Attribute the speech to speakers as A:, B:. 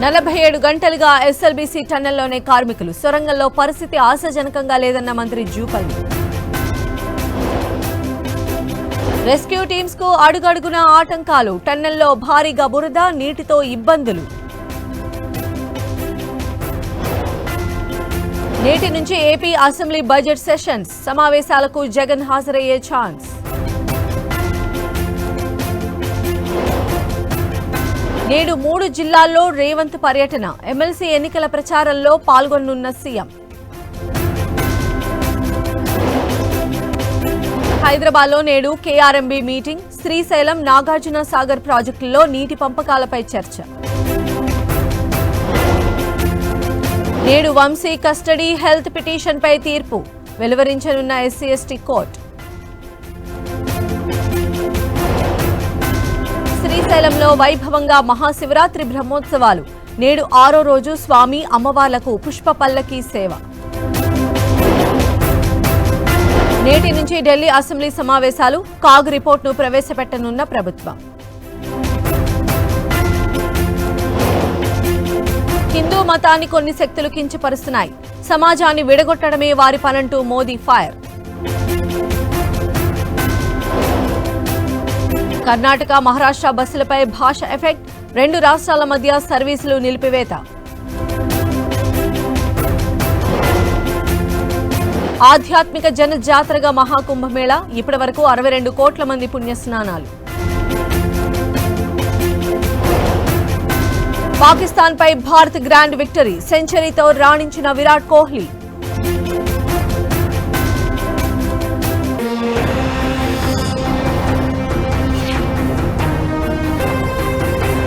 A: 47 గంటలుగా SLBC టన్నెల్లోనే కార్మికులు. సొరంగంలో పరిస్థితి ఆశాజనకంగా లేదన్న మంత్రి జూపల్లి. రెస్క్యూ టీమ్స్ కు అడుగడుగున ఆటంకాలు. టన్నెల్లో భారీగా బురద, నీటితో ఇబ్బందులు. నేటి నుంచి ఏపీ అసెంబ్లీ బడ్జెట్ సెషన్స్. సమావేశాలకు జగన్ హాజరయ్యే ఛాన్స్. నేడు 3 జిల్లాల్లో రేవంత్ పర్యటన. ఎమ్మెల్సీ ఎన్నికల ప్రచారంలో పాల్గొనున్న సీఎం. హైదరాబాద్లో నేడు కేఆర్ఎంబీ మీటింగ్. శ్రీశైలం, నాగార్జున సాగర్ ప్రాజెక్టుల్లో నీటి పంపకాలపై చర్చ. నేడు వంశీ కస్టడీ హెల్త్ పిటిషన్పై తీర్పు వెలువరించనున్న ఎస్సీ ఎస్టీ కోర్టు. శ్రీశైలంలో వైభవంగా మహాశివరాత్రి బ్రహ్మోత్సవాలు. నేడు 6వ రోజు స్వామి అమ్మవార్లకు పుష్ప పల్లకీ సేవ. నేటి నుంచి ఢిల్లీ అసెంబ్లీ సమావేశాలు. కాగ్ రిపోర్టును ప్రవేశపెట్టనున్న ప్రభుత్వం. హిందూ మతాన్ని కొన్ని శక్తులు కించపరుస్తున్నాయి. సమాజాన్ని విడగొట్టడమే వారి పనంటూ మోదీ ఫైర్. కర్ణాటక, మహారాష్ట్ర బస్సులపై భాష ఎఫెక్ట్. 2 రాష్ట్రాల మధ్య సర్వీసులు నిలిపివేత. ఆధ్యాత్మిక జనజాతరగా మహాకుంభమేళా. ఇప్పటి వరకు 62 కోట్ల మంది పుణ్యస్నానాలు. పాకిస్తాన్పై భారత్ గ్రాండ్ విక్టరీ. సెంచరీతో రాణించిన విరాట్ కోహ్లీ.